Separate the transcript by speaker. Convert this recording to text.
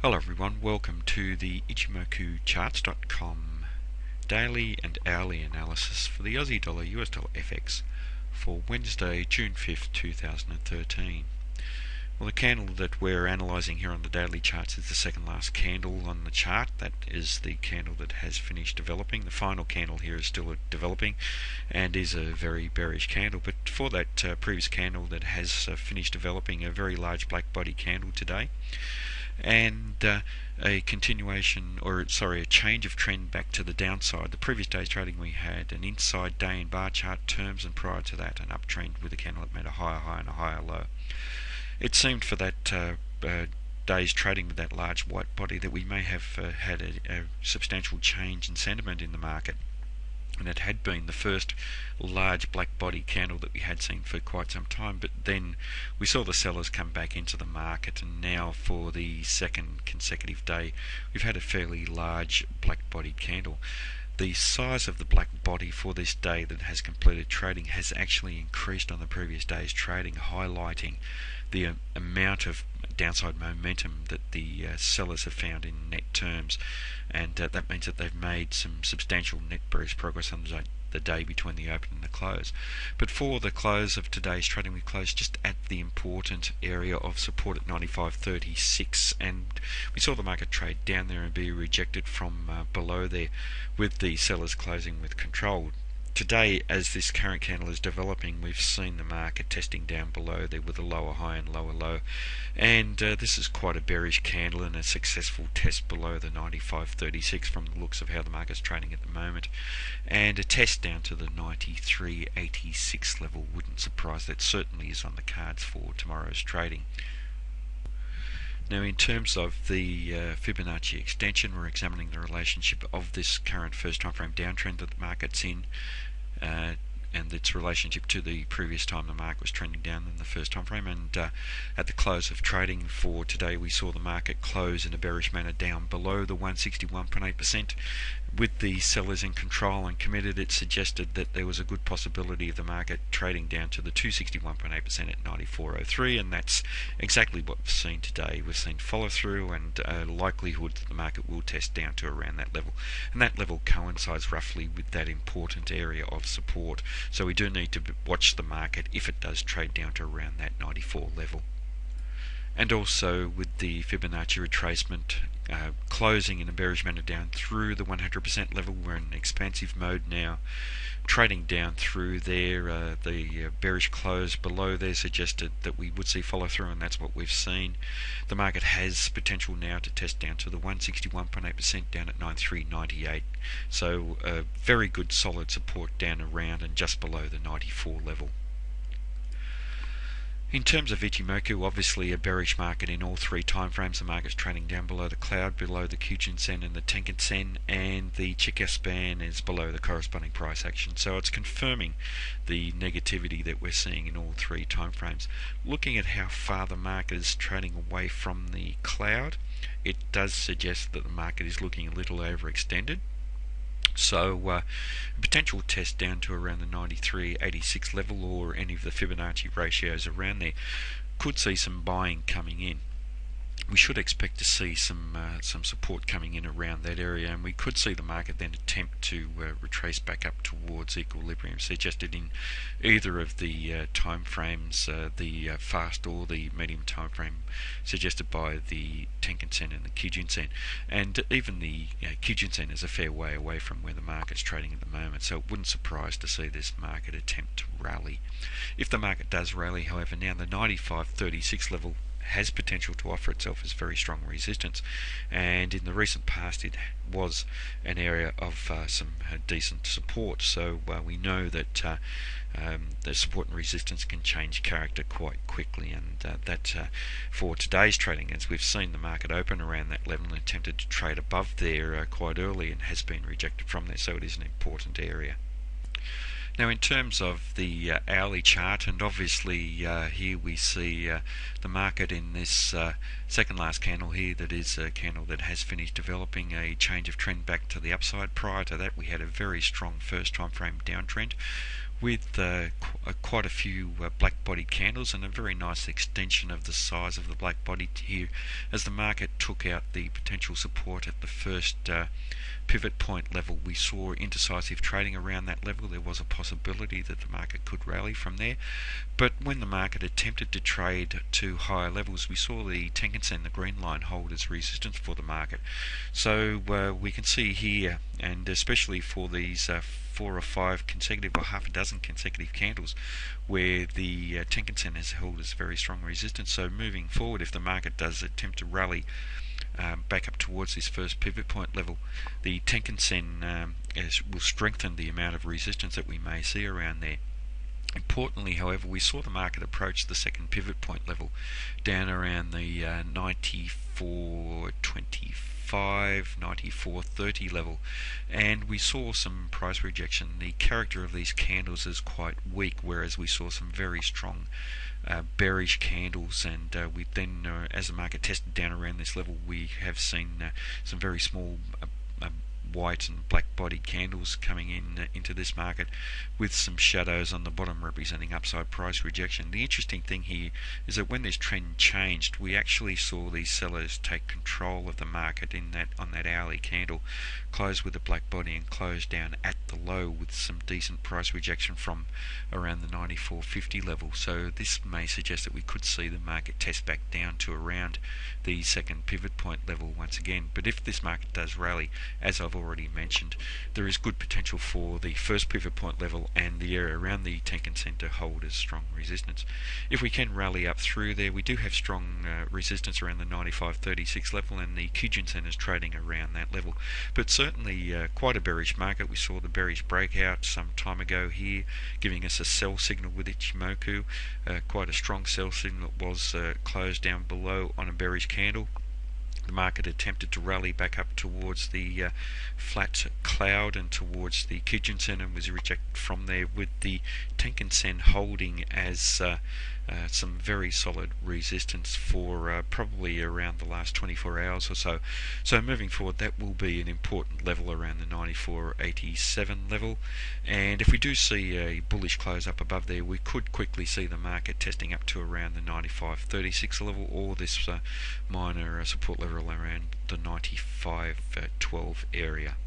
Speaker 1: Hello everyone, welcome to the Ichimoku charts.com daily and hourly analysis for the Aussie dollar US dollar FX for Wednesday, June 5th, 2013. Well, the candle that we're analysing here on the daily charts is the second last candle on the chart. That is the candle that has finished developing. The final candle here is still developing and is a very bearish candle. But for that previous candle that has finished developing, a very large black body candle today, and a continuation, or sorry, a change of trend back to the downside. The previous day's trading we had an inside day in bar chart terms, and prior to that an uptrend with a candle that made a higher high and a higher low. It seemed for that day's trading with that large white body that we may have had a substantial change in sentiment in the market, and it had been the first large black body candle that we had seen for quite some time. But then we saw the sellers come back into the market, and now for the second consecutive day we've had a fairly large black body candle. The size of the black body for this day that has completed trading has actually increased on the previous day's trading, highlighting the amount of downside momentum that the sellers have found in net terms, and that means that they've made some substantial net bearish progress on the day between the open and the close. But for the close of today's trading, we closed just at the important area of support at 95.36, and we saw the market trade down there and be rejected from below there, with the sellers closing with control. Today, as this current candle is developing, we've seen the market testing down below there with a lower high and lower low, and this is quite a bearish candle and a successful test below the 95.36 from the looks of how the market's trading at the moment, and a test down to the 93.86 level wouldn't surprise. That certainly is on the cards for tomorrow's trading. Now, in terms of the Fibonacci extension, we're examining the relationship of this current first time frame downtrend that the market's in, and its relationship to the previous time the market was trending down in the first time frame. And at the close of trading for today, we saw the market close in a bearish manner down below the 161.8%. With the sellers in control and committed, it suggested that there was a good possibility of the market trading down to the 261.8% at 94.03, and that's exactly what we've seen today. We've seen follow through and a likelihood that the market will test down to around that level, and that level coincides roughly with that important area of support. So we do need to watch the market if it does trade down to around that 94 level. And also with the Fibonacci retracement closing in a bearish manner down through the 100% level. We're in expansive mode now, trading down through there. The bearish close below there suggested that we would see follow through, and that's what we've seen. The market has potential now to test down to the 161.8% down at 93.98, so very good solid support down around and just below the 94 level. In terms of Ichimoku, obviously a bearish market in all three timeframes. The market's trading down below the cloud, below the Kijun-sen and the Tenkan-sen, and the Chikou span is below the corresponding price action. So it's confirming the negativity that we're seeing in all three timeframes. Looking at how far the market is trading away from the cloud, it does suggest that the market is looking a little overextended. So potential test down to around the 93.86 level, or any of the Fibonacci ratios around there, could see some buying coming in. We should expect to see some support coming in around that area, and we could see the market then attempt to retrace back up towards equilibrium, suggested in either of the time frames, the fast or the medium time frame suggested by the Tenkan-sen and the Kijun-sen. And even the Kijun-sen is a fair way away from where the market's trading at the moment, so it wouldn't surprise to see this market attempt to rally. If the market does rally, however, now the 95.36 level has potential to offer itself as very strong resistance, and in the recent past it was an area of some decent support. So we know that the support and resistance can change character quite quickly, and that for today's trading, as we've seen the market open around that level and attempted to trade above there quite early and has been rejected from there, so it is an important area. Now, in terms of the hourly chart, and obviously here we see the market in this second last candle here, that is a candle that has finished developing a change of trend back to the upside. Prior to that, we had a very strong first time frame downtrend with quite a few black-bodied candles and a very nice extension of the size of the black body here as the market took out the potential support at the first pivot point level. We saw indecisive trading around that level. There was a possibility that the market could rally from there, but when the market attempted to trade to higher levels, we saw the Tenkan-sen, the green line, hold as resistance for the market. So we can see here, and especially for these 4 or 5 consecutive or half a dozen consecutive candles where the Tenkan-sen has held as very strong resistance. So moving forward, if the market does attempt to rally back up towards this first pivot point level, the Tenkan-sen will strengthen the amount of resistance that we may see around there. Importantly, however, we saw the market approach the second pivot point level down around the 94.25, 94.30 level, and we saw some price rejection. The character of these candles is quite weak, whereas we saw some very strong bearish candles, and we then, as the market tested down around this level, we have seen some very small white and black bodied candles coming into this market with some shadows on the bottom representing upside price rejection. The interesting thing here is that when this trend changed, we actually saw these sellers take control of the market on that hourly candle, close with a black body and close down at the low with some decent price rejection from around the 94.50 level. So this may suggest that we could see the market test back down to around the second pivot point level once again. But if this market does rally, as I've already mentioned, there is good potential for the first pivot point level and the area around the Tenkan-sen to hold as strong resistance. If we can rally up through there, we do have strong resistance around the 95.36 level, and the Kijun-sen is trading around that level. But certainly quite a bearish market. We saw the bearish breakout some time ago here, giving us a sell signal with Ichimoku. Quite a strong sell signal. It was closed down below on a bearish candle. The market attempted to rally back up towards the flat cloud and towards the Kijun-sen and was rejected from there, with the Tenkan-sen holding as some very solid resistance for probably around the last 24 hours or so. So moving forward, that will be an important level around the 94.87 level, and if we do see a bullish close up above there, we could quickly see the market testing up to around the 95.36 level, or this minor support level around the 95.12 area.